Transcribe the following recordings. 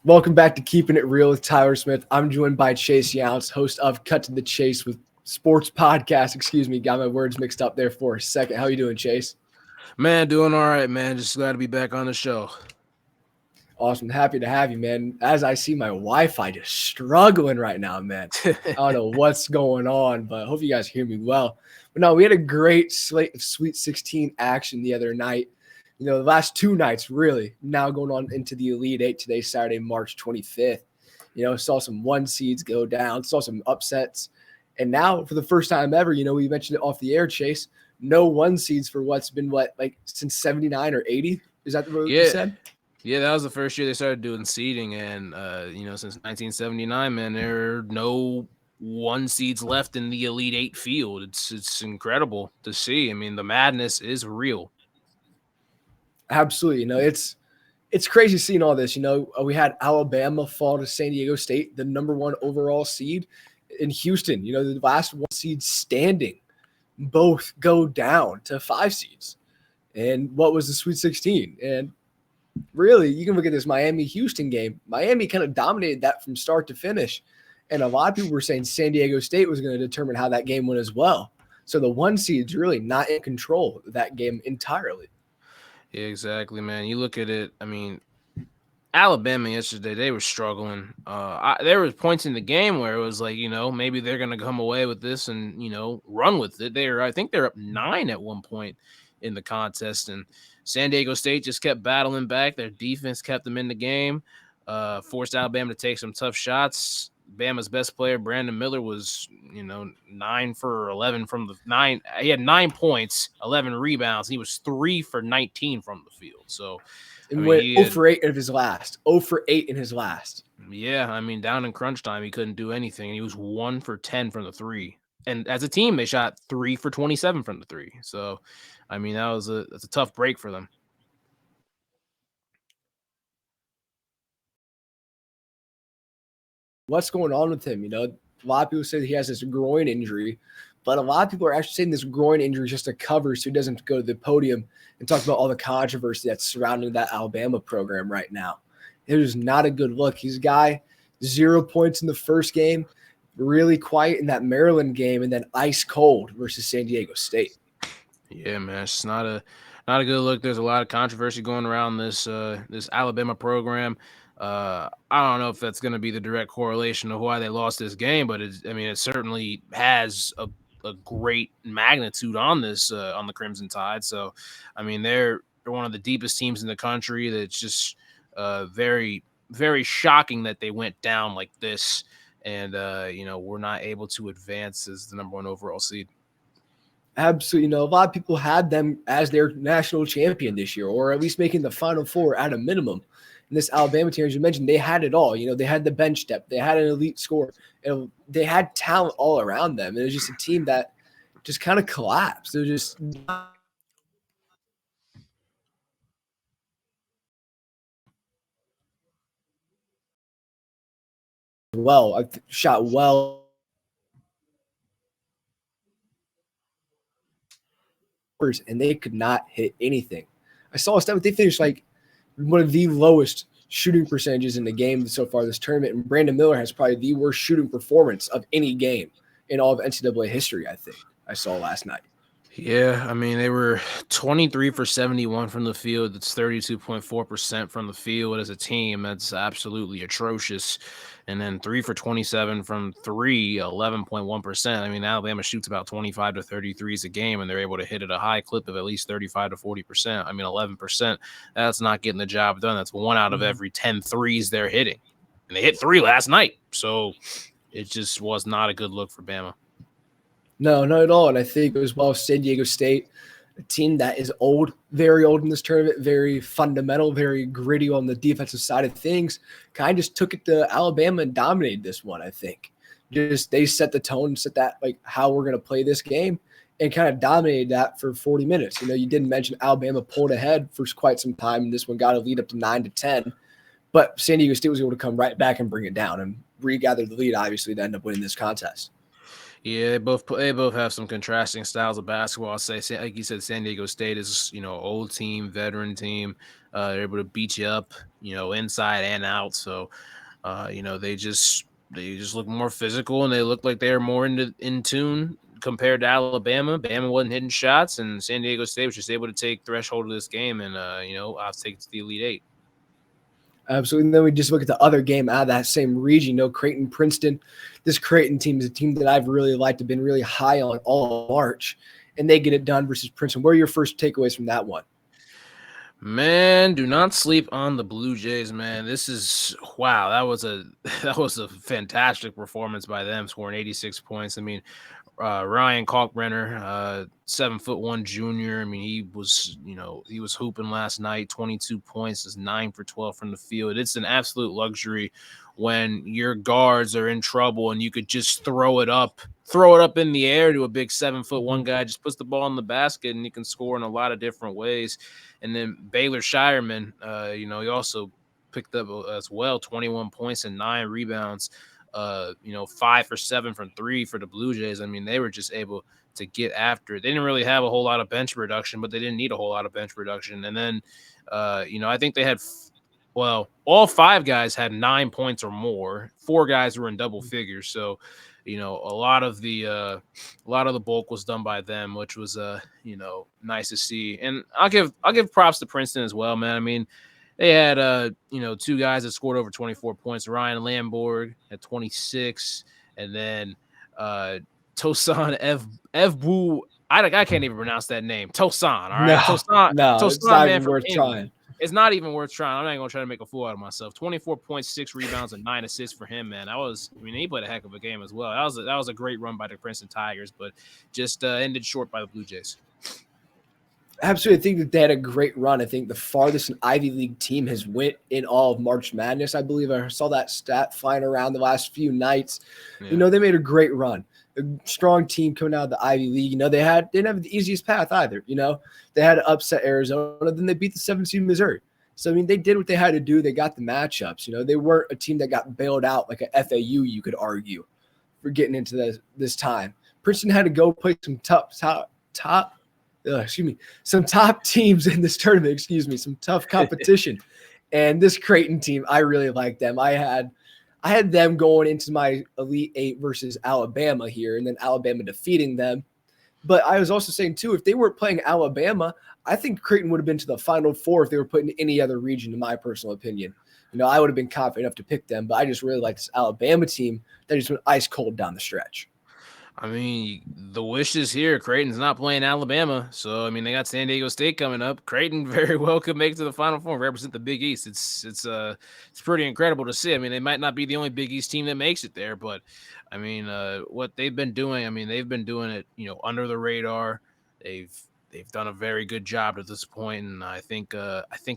Welcome back to Keeping It Real with Tyler Smith. I'm joined by Chase Younts, host of Cut to the Chase with Sports Podcast. Excuse me, got my words mixed up there for a second. How you doing, Chase? Man, doing all right, man. Just glad to be back on the show. Awesome. Happy to have you, man. As I see my Wi-Fi just struggling right now, man. I don't know what's going on, but I hope you guys hear me well. But no, we had a great slate of Sweet 16 action the other night. You know, the last two nights, really, now going on into the Elite Eight today, Saturday, March 25th. You know, saw some one seeds go down, saw some upsets. And now, for the first time ever, you know, we mentioned it off the air, Chase, no one seeds for what's been, since 79 or 80? Is that what you said? Yeah, that was the first year they started doing seeding. And, since 1979, man, there are no one seeds left in the Elite Eight field. It's incredible to see. I mean, the madness is real. Absolutely. You know, it's crazy seeing all this. You know, we had Alabama fall to San Diego State, the number one overall seed in Houston. You know, the last one seed standing, both go down to 5 seeds. And what was the Sweet 16? And really, you can look at this Miami-Houston game. Miami kind of dominated that from start to finish. And a lot of people were saying San Diego State was going to determine how that game went as well. So the one seed's really not in control of that game entirely. Yeah, exactly, man. You look at it, I mean, Alabama yesterday, they were struggling. There was points in the game where it was like, maybe they're going to come away with this and, run with it. I think they're up 9 at one point in the contest, and San Diego State just kept battling back. Their defense kept them in the game, forced Alabama to take some tough shots. Bama's best player, Brandon Miller, was, 9 for 11 from the 9. He had 9 points, 11 rebounds. He was 3 for 19 from the field. So, and went 0 for 8 of his last. 0 for 8 in his last. Yeah, I mean, down in crunch time, he couldn't do anything. He was 1 for 10 from the 3. And as a team, they shot 3 for 27 from the 3. So, I mean, that's a tough break for them. What's going on with him? You know, a lot of people say that he has this groin injury, but a lot of people are actually saying this groin injury is just a cover so he doesn't go to the podium and talk about all the controversy that's surrounding that Alabama program right now. It is not a good look. He's a guy, 0 points in the first game, really quiet in that Maryland game, and then ice cold versus San Diego State. Yeah, man, it's not a good look. There's a lot of controversy going around this Alabama program. I don't know if that's going to be the direct correlation of why they lost this game, but it certainly has a great magnitude on this on the Crimson Tide. So, I mean, they're one of the deepest teams in the country. That's just very, very shocking that they went down like this, and we're not able to advance as the number 1 overall seed. Absolutely. You know, a lot of people had them as their national champion this year, or at least making the Final Four at a minimum. And this Alabama team, as you mentioned, they had it all. You know, they had the bench depth, they had an elite score, and they had talent all around them. And it was just a team that just kind of collapsed. It was just I shot well, and they could not hit anything. I saw a stat, they finished like one of the lowest shooting percentages in the game so far this tournament, and Brandon Miller has probably the worst shooting performance of any game in all of NCAA history, I think I saw last night. Yeah, I mean, they were 23 for 71 from the field. That's 32.4% from the field as a team. That's absolutely atrocious. And then 3 for 27 from 3, 11.1%. I mean, Alabama shoots about 25 to 33s a game, and they're able to hit at a high clip of at least 35 to 40%. I mean, 11%, that's not getting the job done. That's 1 out of every 10 threes they're hitting. And they hit 3 last night. So it just was not a good look for Bama. No, not at all. And I think as well, San Diego State, a team that is old, very old in this tournament, very fundamental, very gritty on the defensive side of things, kind of just took it to Alabama and dominated this one, I think. Just they set the tone, set that, like, how we're going to play this game, and kind of dominated that for 40 minutes. You know, you didn't mention Alabama pulled ahead for quite some time, and this one got a lead up to 9-10. But San Diego State was able to come right back and bring it down and regather the lead, obviously, to end up winning this contest. Yeah, they both have some contrasting styles of basketball. I'll say, like you said, San Diego State is old team, veteran team. They're able to beat you up, inside and out. So, they just look more physical and they look like they're more in tune compared to Alabama. Bama wasn't hitting shots, and San Diego State was just able to take threshold of this game and I'll take it to the Elite Eight. Absolutely. And then we just look at the other game out of that same region, Creighton, Princeton. This Creighton team is a team that I've really liked, have been really high on all of March, and they get it done versus Princeton. What are your first takeaways from that one? Man, do not sleep on the Blue Jays, man. This is wow. That was a that was a fantastic performance by them, scoring 86 points. I mean, Ryan Kalkbrenner, 7'1" junior. I mean, he was hooping last night. 22 points, is 9 for 12 from the field. It's an absolute luxury when your guards are in trouble and you could just throw it up in the air to a big 7'1" guy. Just puts the ball in the basket and he can score in a lot of different ways. And then Baylor Shireman, he also picked up as well 21 points and 9 rebounds. 5 for 7 from 3 for the Blue Jays. I mean, they were just able to get after it. They didn't really have a whole lot of bench production, but they didn't need a whole lot of bench production. And then, I think they had, all 5 guys had 9 points or more. 4 guys were in double figures. So, a lot of the bulk was done by them, which was nice to see. And I'll give props to Princeton as well, man. I mean, they had 2 guys that scored over 24 points. Ryan Lamborg at 26, and then Tosan Evbu. I can't even pronounce that name. Tosan, all right. No, it's Tosan, not man, even from worth England. trying. It's not even worth trying. I'm not going to try to make a fool out of myself. 24 points, 6 rebounds, and 9 assists for him, man. He played a heck of a game as well. That was a great run by the Princeton Tigers, but just ended short by the Blue Jays. Absolutely. I think that they had a great run. I think the farthest an Ivy League team has went in all of March Madness. I believe I saw that stat flying around the last few nights. Yeah. They made a great run. A strong team coming out of the Ivy League. They didn't have the easiest path either. They had to upset Arizona, then they beat the 7th seed Missouri. So, I mean, they did what they had to do. They got the matchups. They weren't a team that got bailed out like a FAU, you could argue, for getting into this time. Princeton had to go play some some top teams in this tournament, some tough competition. And this Creighton team, I really like them. I had them going into my Elite Eight versus Alabama here, and then Alabama defeating them. But I was also saying, too, if they weren't playing Alabama, I think Creighton would have been to the Final Four if they were put in any other region, in my personal opinion. I would have been confident enough to pick them, but I just really like this Alabama team that just went ice cold down the stretch. I mean, the wish is here. Creighton's not playing Alabama. So, I mean, they got San Diego State coming up. Creighton very well could make it to the Final Four and represent the Big East. It's pretty incredible to see. I mean, they might not be the only Big East team that makes it there, but I mean, what they've been doing, they've been doing it, under the radar. They've done a very good job at this point, and I think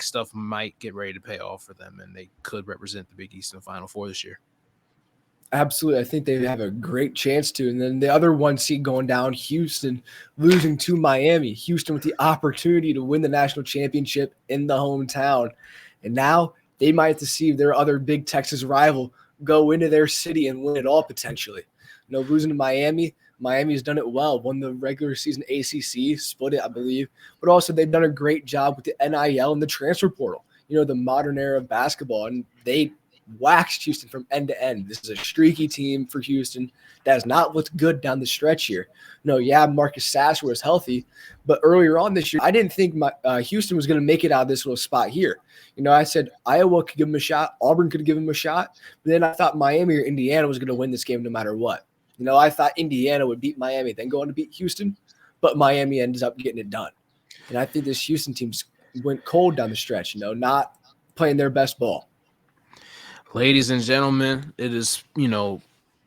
stuff might get ready to pay off for them, and they could represent the Big East in the Final Four this year. Absolutely. I think they have a great chance to. And then the other 1 seed going down, Houston, losing to Miami. Houston with the opportunity to win the national championship in the hometown. And now they might have to see their other big Texas rival go into their city and win it all potentially. Losing to Miami. Miami has done it well, won the regular season ACC, split it, I believe. But also they've done a great job with the NIL and the transfer portal, the modern era of basketball. And they waxed Houston from end to end. This is a streaky team for Houston that has not looked good down the stretch here. Marcus Sasser was healthy, but earlier on this year, I didn't think Houston was going to make it out of this little spot here. I said Iowa could give him a shot, Auburn could give him a shot, but then I thought Miami or Indiana was going to win this game no matter what. I thought Indiana would beat Miami, then go on to beat Houston, but Miami ends up getting it done. And I think this Houston team went cold down the stretch, not playing their best ball. Ladies and gentlemen, it is,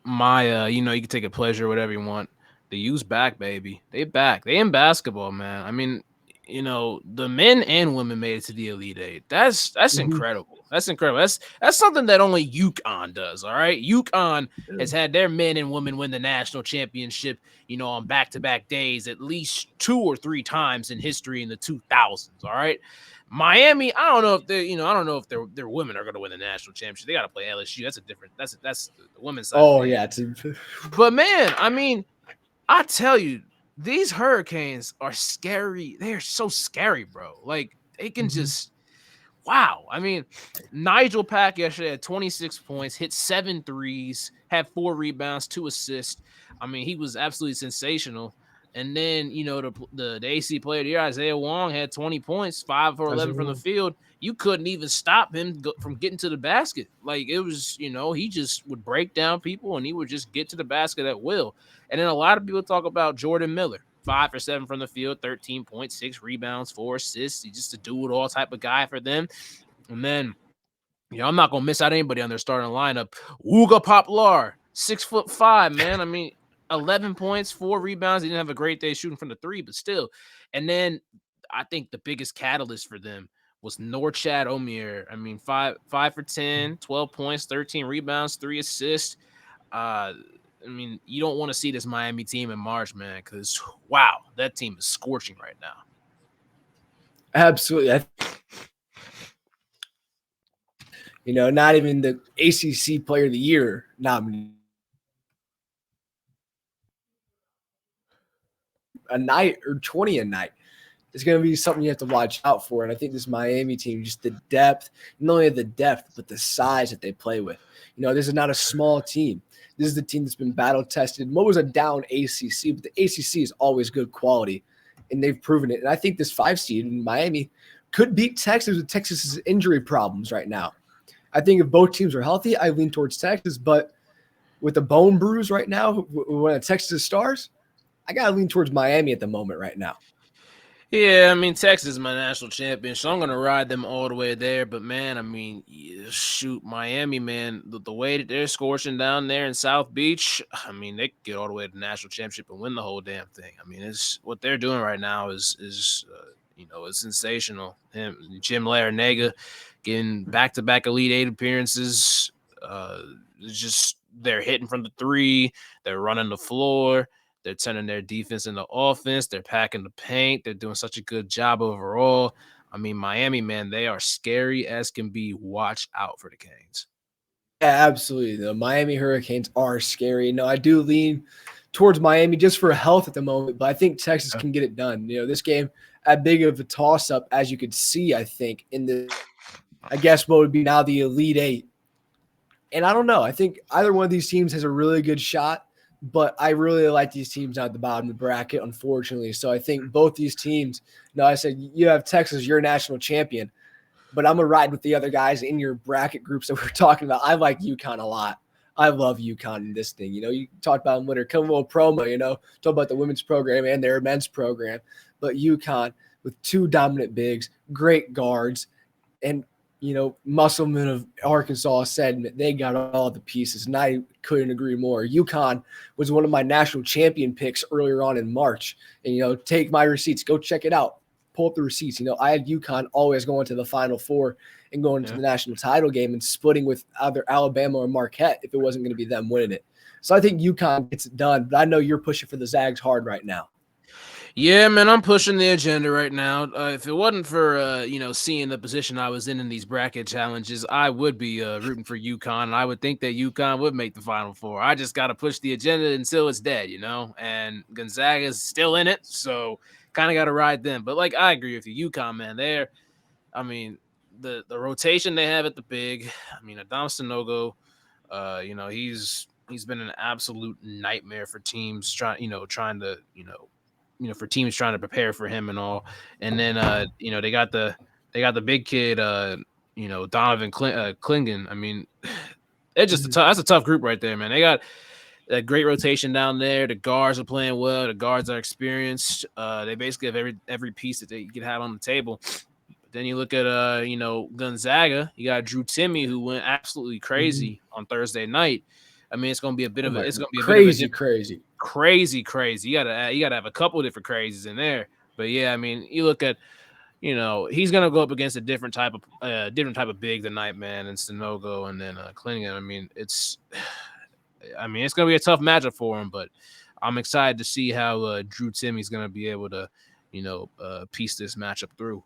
my, you can take a pleasure, whatever you want. The U's back, baby. They back. They in basketball, man. I mean, the men and women made it to the Elite Eight. That's incredible. That's incredible. That's something that only UCONN does, all right? UCONN has had their men and women win the national championship, on back-to-back days at least 2 or 3 times in history in the 2000s, all right? Miami, I don't know if their women are going to win the national championship. They got to play LSU. That's a different. That's the women's side. Oh of the yeah, game. But man, I mean, I tell you, these Hurricanes are scary. They are so scary, bro. Like they can just wow. I mean, Nigel Pack yesterday had 26 points, hit 7 threes, had 4 rebounds, 2 assists. I mean, he was absolutely sensational. And then, the AC player of the year, Isaiah Wong, had 20 points, 5 for 11 from the field. You couldn't even stop him from getting to the basket. Like, it was, he just would break down people and he would just get to the basket at will. And then a lot of people talk about Jordan Miller. 5 for 7 from the field, 13 points, 6 rebounds, 4 assists. He's just a do-it-all type of guy for them. And then, I'm not going to miss out anybody on their starting lineup. Uga Poplar, 6'5", man. I mean, 11 points, 4 rebounds. He didn't have a great day shooting from the 3, but still. And then I think the biggest catalyst for them was Norchad Omier. I mean, 5 for 10, 12 points, 13 rebounds, 3 assists. I mean, you don't want to see this Miami team in March, man, because, wow, that team is scorching right now. Absolutely. Not even the ACC Player of the Year nominee. A night or 20 a night. It's going to be something you have to watch out for. And I think this Miami team, just the depth, not only the depth, but the size that they play with. This is not a small team. This is the team that's been battle tested. What was a down ACC, but the ACC is always good quality, and they've proven it. And I think this 5 seed in Miami could beat Texas with Texas's injury problems right now. I think if both teams are healthy, I lean towards Texas. But with the bone bruise right now, when Texas stars, I got to lean towards Miami at the moment right now. Yeah, I mean, Texas is my national champion, so I'm going to ride them all the way there. But, man, I mean, shoot, Miami, man, the way that they're scorching down there in South Beach, I mean, they could get all the way to the national championship and win the whole damn thing. I mean, it's what they're doing right now is it's sensational. Jim Larinaga getting back-to-back Elite Eight appearances. Just they're hitting from the 3. They're running the floor. They're turning their defense into offense. They're packing the paint. They're doing such a good job overall. I mean, Miami, man, they are scary as can be. Watch out for the Canes. Yeah, absolutely. The Miami Hurricanes are scary. No, I do lean towards Miami just for health at the moment, but I think Texas can get it done. This game, as big of a toss-up as you could see, I think, in the, I guess what would be now the Elite Eight. And I don't know. I think either one of these teams has a really good shot, but I really like these teams at the bottom of the bracket, unfortunately. So I think both these teams, I said you have Texas, you're a national champion, but I'm going to ride with the other guys in your bracket groups that we're talking about. I like UConn a lot. I love UConn in this thing. You talked about them later, come a little promo, talk about the women's program and their men's program. But UConn with 2 dominant bigs, great guards, and Musselman of Arkansas said they got all the pieces, and I couldn't agree more. UConn was one of my national champion picks earlier on in March. And, take my receipts. Go check it out. Pull up the receipts. I had UConn always going to the Final Four and going to the national title game and splitting with either Alabama or Marquette if it wasn't going to be them winning it. So I think UConn gets it done, but I know you're pushing for the Zags hard right now. Yeah, man, I'm pushing the agenda right now. If it wasn't for, seeing the position I was in these bracket challenges, I would be rooting for UConn. And I would think that UConn would make the Final Four. I just got to push the agenda until it's dead, and Gonzaga is still in it. So kind of got to ride them. But, I agree with you. UConn, man, the rotation they have at the big, Adam Sanogo, he's been an absolute nightmare for teams trying to for teams trying to prepare for him and all. And then they got the big kid Donovan Klingen. I mean, it's just that's a tough group right there, man. They got a great rotation down there. The guards are playing well. The guards are experienced. They basically have every piece that they could have on the table. But then you look at Gonzaga. You got Drew Timme, who went absolutely crazy on Thursday night. I mean, it's going to be a bit of a crazy. You gotta have a couple of different crazies in there. But yeah, I mean, you look at, he's gonna go up against a different type of big tonight, man, and Sanogo and then Klingen. I mean, it's gonna be a tough matchup for him, but I'm excited to see how Drew Timme's gonna be able to, piece this matchup through.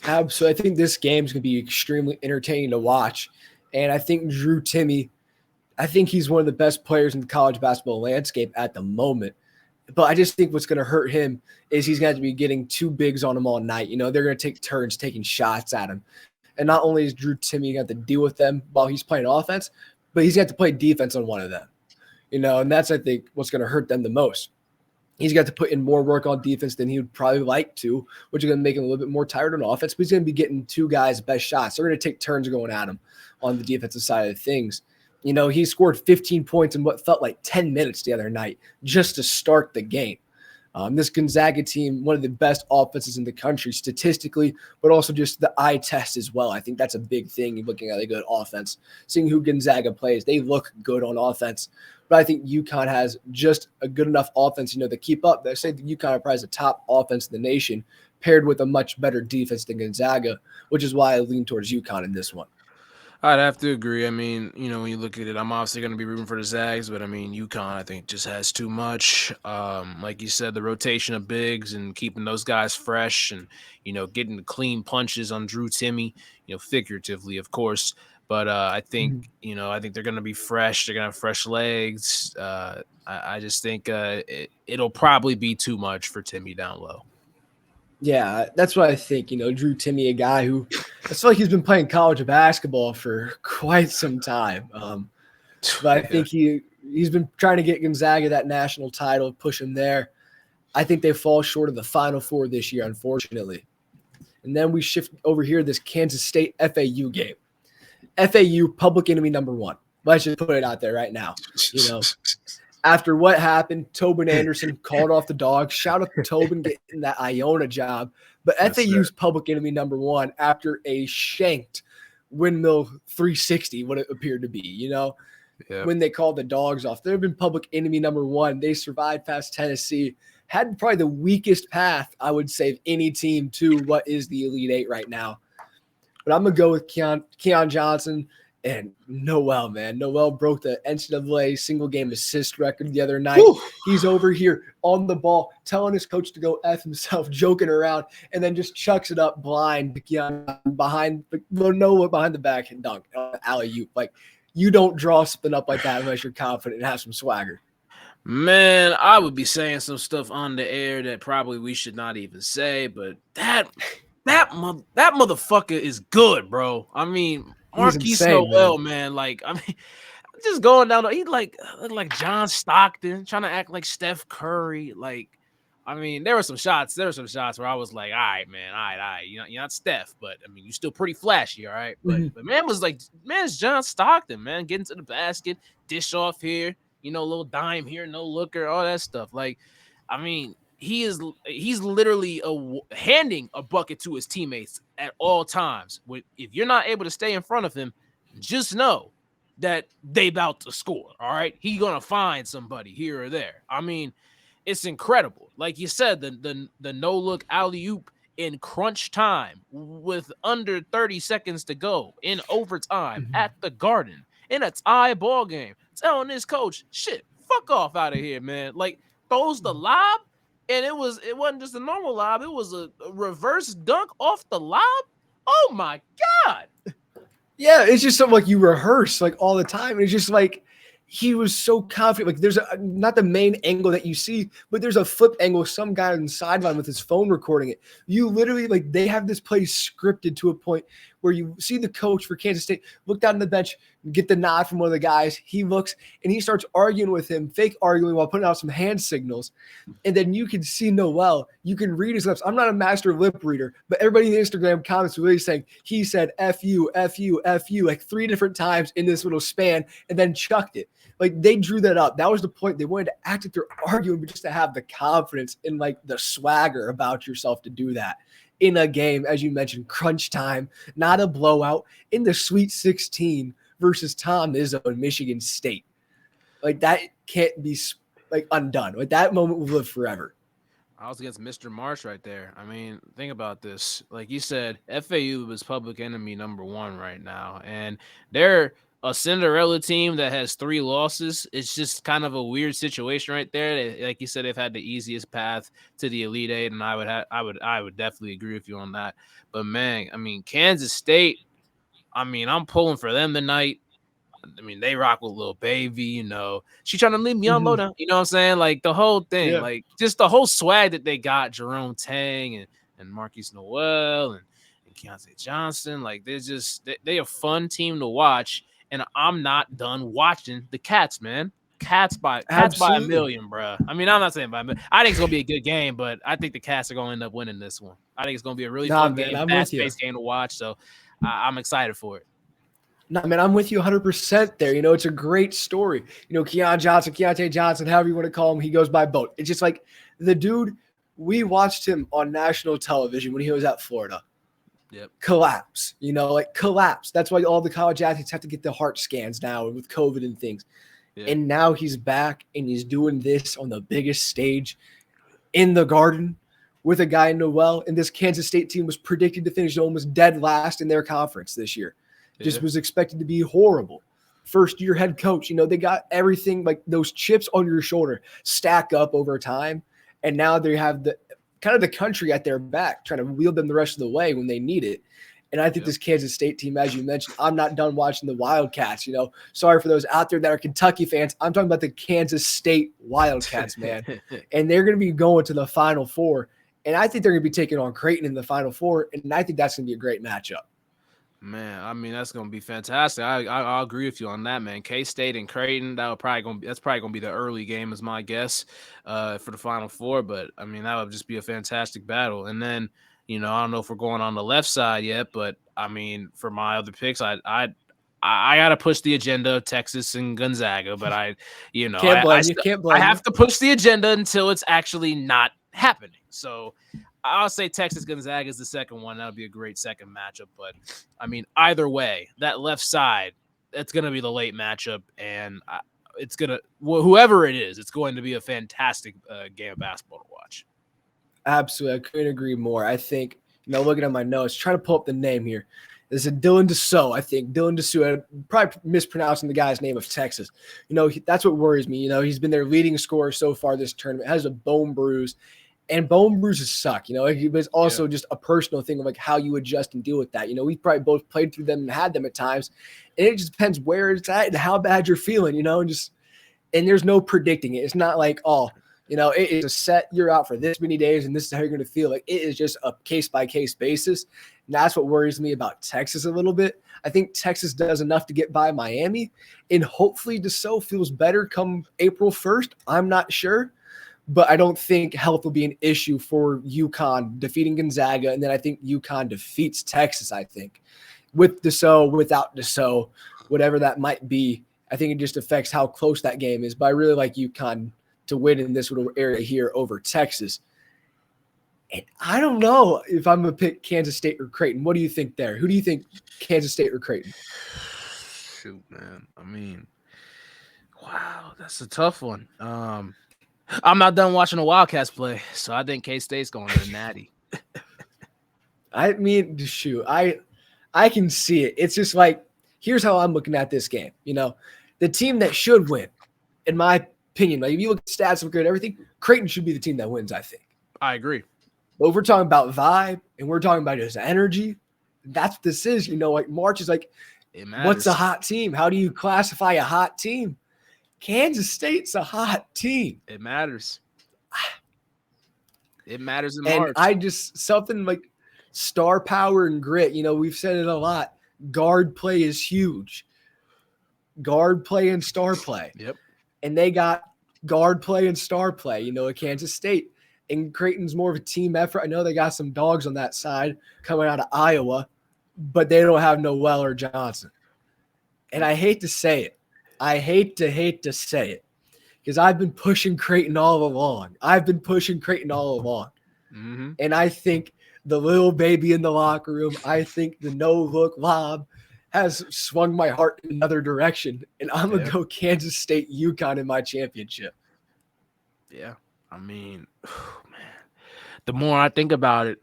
Absolutely. I think this game's going to be extremely entertaining to watch. And I think Drew Timmy, I think he's one of the best players in the college basketball landscape at the moment. But I just think what's going to hurt him is he's going to be getting two bigs on him all night. They're going to take turns taking shots at him. And not only is Drew Timmy going to have to deal with them while he's playing offense, but he's got to play defense on one of them. And that's, I think, what's going to hurt them the most. He's got to put in more work on defense than he would probably like to, which is going to make him a little bit more tired on offense. But he's going to be getting two guys' best shots. They're going to take turns going at him on the defensive side of things. He scored 15 points in what felt like 10 minutes the other night just to start the game. This Gonzaga team, one of the best offenses in the country statistically, but also just the eye test as well. I think that's a big thing in looking at a good offense. Seeing who Gonzaga plays, they look good on offense. But I think UConn has just a good enough offense, to keep up. They say the UConn probably has the top offense in the nation, paired with a much better defense than Gonzaga, which is why I lean towards UConn in this one. I'd have to agree. I mean, when you look at it, I'm obviously going to be rooting for the Zags, but I mean, UConn, I think, just has too much. Like you said, the rotation of bigs and keeping those guys fresh and, getting the clean punches on Drew Timmy, figuratively, of course. But I think, I think they're going to be fresh. They're going to have fresh legs. I just think it'll probably be too much for Timmy down low. Yeah, that's what I think. Drew Timmy, a guy who I feel like he's been playing college basketball for quite some time. But I think he's been trying to get Gonzaga that national title, push him there. I think they fall short of the Final Four this year, unfortunately. And then we shift over here to this Kansas State FAU game. FAU, public enemy number one. Let's just put it out there right now. After what happened, Tobin Anderson called off the Dogs. Shout out to Tobin getting that Iona job. But FAU's public enemy number one after a shanked windmill 360, what it appeared to be, when they called the Dogs off. They've been public enemy number one. They survived past Tennessee. Had probably the weakest path, I would say, of any team to what is the Elite Eight right now. But I'm going to go with Keon Johnson and Nowell, man. Nowell broke the NCAA single game assist record the other night. Whew. He's over here on the ball, telling his coach to go F himself, joking around, and then just chucks it up blind to Keon behind the back and dunk, alley-oop. Like, you don't draw something up like that unless you're confident and have some swagger. Man, I would be saying some stuff on the air that probably we should not even say, but that motherfucker is good, bro. I mean, Marquise Nowell, man. Like, I mean, just going down. He like John Stockton, trying to act like Steph Curry. Like, I mean, there were some shots where I was like, all right, man, all right. You're not Steph, but I mean, you're still pretty flashy, all right. But it's John Stockton, man, getting to the basket, dish off here, a little dime here, no looker, all that stuff. Like, I mean, he's literally handing a bucket to his teammates at all times. If you're not able to stay in front of him, just know that they about to score. All right, he's gonna find somebody here or there. I mean, it's incredible. Like you said, the no look alley oop in crunch time with under 30 seconds to go in overtime at the Garden in a tie ball game. Telling this coach, shit, fuck off out of here, man. Like, throws the lob. And it wasn't just a normal lob. It was a reverse dunk off the lob. Oh, my God. Yeah, it's just something like you rehearse like all the time. It's just like he was so confident. Like there's not the main angle that you see, but there's a flip angle. Some guy on the sideline with his phone recording it. You literally they have this play scripted to a point where you see the coach for Kansas State look down on the bench, get the nod from one of the guys. He looks and he starts arguing with him, fake arguing while putting out some hand signals. And then you can see Nowell. You can read his lips. I'm not a master lip reader, but everybody in the Instagram comments were really saying he said F you, F you, F you like 3 different times in this little span and then chucked it. Like they drew that up. That was the point. They wanted to act like they're arguing, but just to have the confidence and like the swagger about yourself to do that in a game, as you mentioned, crunch time, not a blowout in the Sweet 16 versus Tom Izzo in Michigan State. Like that can't be like undone. Like that moment will live forever. I was against Mr. Marsh right there. I mean, think about this. Like you said, FAU is public enemy number one right now, and they're a Cinderella team that has 3 losses. It's just kind of a weird situation right there. Like you said, they've had the easiest path to the Elite Eight, and I would definitely agree with you on that. But man, I mean, Kansas State. I mean, I'm pulling for them tonight. I mean, they rock with Lil Baby, you know. She trying to leave me on low. You know what I'm saying? Like the whole thing, Yeah. like just the whole swag that they got, Jerome Tang and Marquise Noel and Keontae Johnson. Like they're just they a fun team to watch. And I'm not done watching the Cats, man. Cats by a million, bro. I mean, I'm not saying by a million. I think it's gonna be a good game, but I think the Cats are gonna end up winning this one. I think it's gonna be a really fun game, I'm fast-paced game to watch. So I'm excited for it. No, man, I'm with you 100% there. You know, it's a great story. You know, Keontae Johnson, however you want to call him, he goes by boat. It's just like the dude, we watched him on national television when he was at Florida. Yep. Collapse, you know, like collapse. That's why all the college athletes have to get the heart scans now with COVID and things. Yep. And now he's back and he's doing this on the biggest stage in the Garden with a guy in Nowell. And this Kansas State team was predicted to finish almost dead last in their conference this year. Just was expected to be horrible. First-year head coach, you know, they got everything, like those chips on your shoulder stack up over time, and now they have the kind of the country at their back trying to wheel them the rest of the way when they need it. And I think this Kansas State team, as you mentioned, I'm not done watching the Wildcats. You know, sorry for those out there that are Kentucky fans. I'm talking about the Kansas State Wildcats, man. And they're going to be going to the Final Four, and I think they're going to be taking on Creighton in the Final Four, and I think that's going to be a great matchup. Man, I mean, that's gonna be fantastic. I agree with you on that, man. K-State and Creighton, that's probably gonna be the early game, is my guess, for the Final Four. But I mean, that would just be a fantastic battle. And then, you know, I don't know if we're going on the left side yet, but I mean, for my other picks, I gotta push the agenda of Texas and Gonzaga, but I have to push the agenda until it's actually not happening. So I'll say Texas Gonzaga is the second one. That'll be a great second matchup. But I mean, either way, that left side, that's going to be the late matchup, and it's going to whoever it is, it's going to be a fantastic game of basketball to watch. Absolutely, I couldn't agree more. I think, you know, looking at my notes, trying to pull up the name here. There's a Dylan Dessau, I think. Dylan Dessau, I'm probably mispronouncing the guy's name of Texas. You know, that's what worries me. You know, he's been their leading scorer so far this tournament, has a bone bruise. And bone bruises suck, you know. It was also just a personal thing of like how you adjust and deal with that. You know, we probably both played through them and had them at times. And it just depends where it's at and how bad you're feeling, you know, and there's no predicting it. It's not like, oh, you know, it is a set, you're out for this many days and this is how you're going to feel. Like it is just a case-by-case basis. And that's what worries me about Texas a little bit. I think Texas does enough to get by Miami, and hopefully Dessau feels better come April 1st. I'm not sure. But I don't think health will be an issue for UConn defeating Gonzaga. And then I think UConn defeats Texas, I think. With Dessau, without Dessau, whatever that might be, I think it just affects how close that game is. But I really like UConn to win in this little area here over Texas. And I don't know if I'm going to pick Kansas State or Creighton. What do you think there? Who do you think, Kansas State or Creighton? Shoot, man. I mean, wow, that's a tough one. I'm not done watching the Wildcats play, so I think K-State's going to the Natty. I mean, shoot, I can see it. It's just like, here's how I'm looking at this game. You know, the team that should win, in my opinion, like if you look at stats, look at everything, Creighton should be the team that wins, I think. I agree. But if we're talking about vibe and we're talking about just energy, that's what this is. You know, like March is like, what's a hot team? How do you classify a hot team? Kansas State's a hot team. It matters. It matters in and March. I just something like star power and grit. You know, we've said it a lot. Guard play is huge. Guard play and star play. Yep. And they got guard play and star play, you know, at Kansas State. And Creighton's more of a team effort. I know they got some dogs on that side coming out of Iowa, but they don't have Nowell or Johnson. And I hate to say it. I hate to say it because I've been pushing Creighton all along. Mm-hmm. And I think the Lil Baby in the locker room, I think the no-look lob has swung my heart in another direction. And I'm going to go Kansas State UConn in my championship. Yeah. I mean, man, the more I think about it,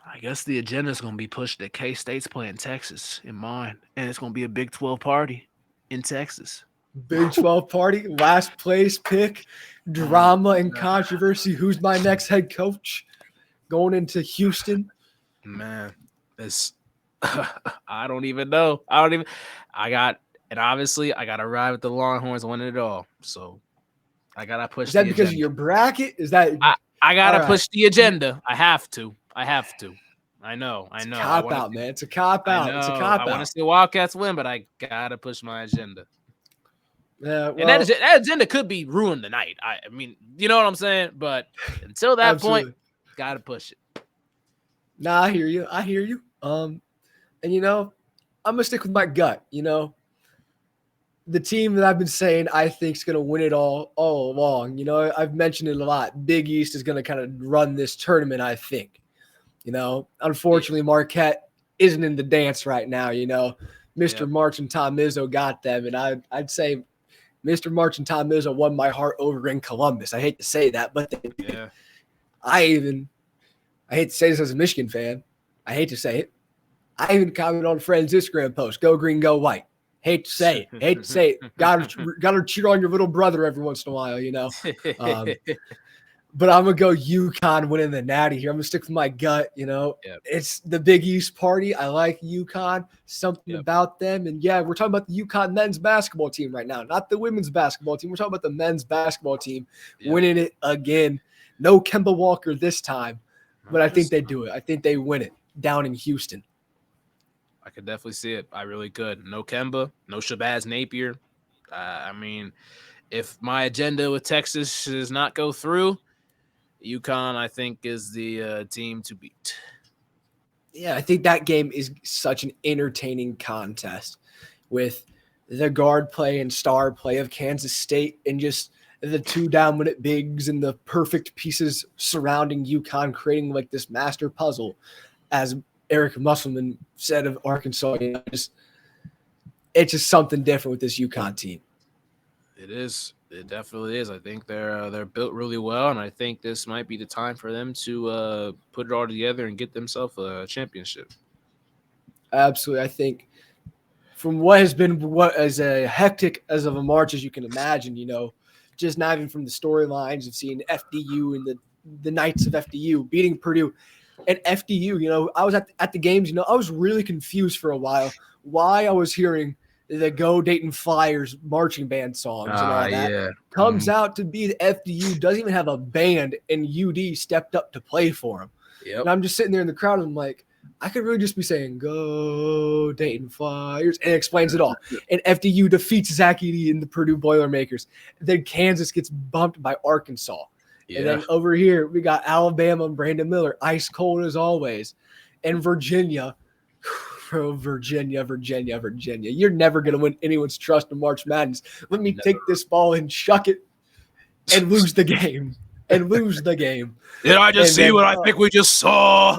I guess the agenda is going to be pushed that K-State's playing Texas in mind. And it's going to be a Big 12 party. in Texas. Big 12 party, last place pick, drama and controversy. Who's my next head coach going into Houston? Man, this I don't even know. Obviously I gotta ride with the Longhorns winning it all. So I gotta push Is that the because agenda. of your bracket? Is that I gotta all right? push the agenda. I have to. I know. It's a cop out, man. It's a cop out. It's a cop I want to out. see the Wildcats win, but I gotta push my agenda. Yeah, And that agenda could be ruined tonight. I mean, you know what I'm saying? But until that point, gotta push it. Nah, I hear you. And I'm gonna stick with my gut. The team that I've been saying I think is gonna win it all along. I've mentioned it a lot. Big East is gonna kind of run this tournament, I think. Unfortunately, Marquette isn't in the dance right now. Mr. March and Tom Izzo got them, and I'd say Mr. March and Tom Izzo won my heart over in Columbus. I hate to say that, but I hate to say this as a Michigan fan. I hate to say it. I even commented on Fred's Instagram post, "Go green, go white." Hate to say it. Gotta cheer on your little brother every once in a while. But I'm gonna go UConn winning the Natty here. I'm gonna stick with my gut. It's the Big East party. I like UConn. Something about them, and we're talking about the UConn men's basketball team right now, not the women's basketball team. We're talking about the men's basketball team winning it again. No Kemba Walker this time, but I think they do it. I think they win it down in Houston. I could definitely see it. I really could. No Kemba, no Shabazz Napier. I mean, if my agenda with Texas does not go through, UConn, I think, is the team to beat. Yeah, I think that game is such an entertaining contest with the guard play and star play of Kansas State and just the two dominant bigs and the perfect pieces surrounding UConn, creating like this master puzzle, as Eric Musselman said of Arkansas. It's just something different with this UConn team. It is. It definitely is. I think they're built really well, and I think this might be the time for them to put it all together and get themselves a championship. Absolutely. I think from what has been as a hectic as of a March as you can imagine, just not even from the storylines of seeing FDU and the Knights of FDU beating Purdue. And FDU, I was at the games, I was really confused for a while why I was hearing the Go Dayton Flyers marching band songs and all that. Yeah. Comes out to be the FDU doesn't even have a band, and UD stepped up to play for them. Yep. And I'm just sitting there in the crowd, and I'm like, I could really just be saying, "Go Dayton Flyers," and it explains it all. And FDU defeats Zach Edey and the Purdue Boilermakers. Then Kansas gets bumped by Arkansas. Yeah. And then over here, we got Alabama and Brandon Miller, ice cold as always. And Virginia. Virginia. You're never going to win anyone's trust in March Madness. Let me take this ball and chuck it and lose the game. Did I just see what I think we just saw?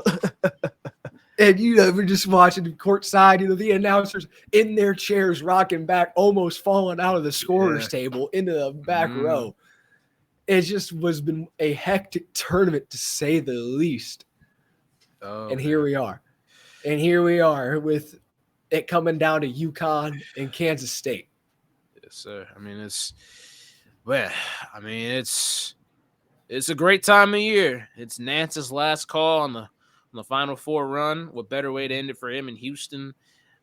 And, we're just watching courtside, the announcers in their chairs rocking back, almost falling out of the scorer's table into the back row. It just been a hectic tournament, to say the least. Here we are. And here we are with it coming down to UConn and Kansas State. Yes, sir. I mean, it's a great time of year. It's Nance's last call on the Final Four run. What better way to end it for him in Houston?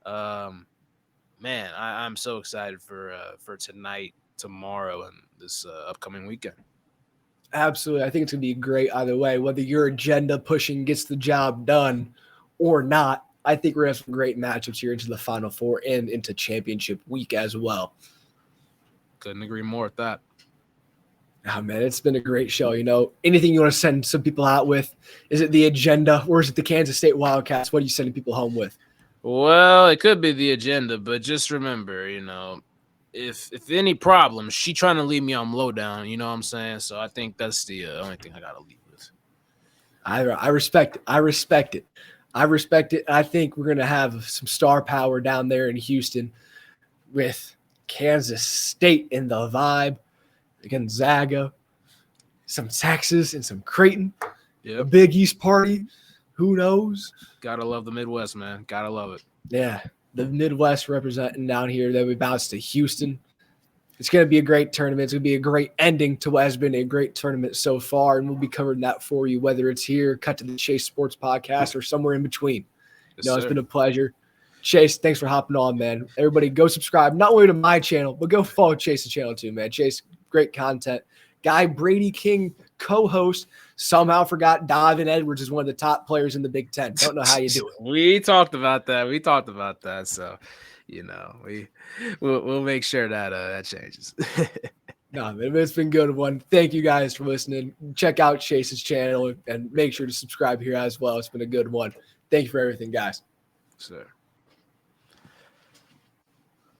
Man, I'm so excited for tonight, tomorrow, and this upcoming weekend. Absolutely. I think it's going to be great either way. Whether your agenda pushing gets the job done or not, I think we're going to have some great matchups here into the Final Four and into championship week as well. Couldn't agree more with that. Oh, man, it's been a great show. Anything you want to send some people out with? Is it the agenda or is it the Kansas State Wildcats? What are you sending people home with? Well, it could be the agenda, but just remember, if any problems, she trying to leave me on lowdown, you know what I'm saying? So I think that's the only thing I got to leave with. I respect it. I think we're going to have some star power down there in Houston with Kansas State in the vibe, Gonzaga, some Texas, and some Creighton. Yep. A Big East party. Who knows? Gotta love the Midwest, man. Gotta love it. Yeah. the Midwest representing down here. Then we bounce to Houston. It's going to be a great tournament. It's going to be a great ending to what has been a great tournament so far, and we'll be covering that for you, whether it's here, Cut to the Chase Sports Podcast, or somewhere in between. Yes, It's been a pleasure. Chase, thanks for hopping on, man. Everybody go subscribe, not only to my channel, but go follow Chase's channel too, man. Chase, great content. Guy Brady King, co-host, somehow forgot Donovan Edwards is one of the top players in the Big Ten. Don't know how you do it. We talked about that. So, we'll make sure that changes. No, man, it's been a good one. Thank you guys for listening. Check out Chase's channel and make sure to subscribe here as well. It's been a good one. Thank you for everything, guys. Sir.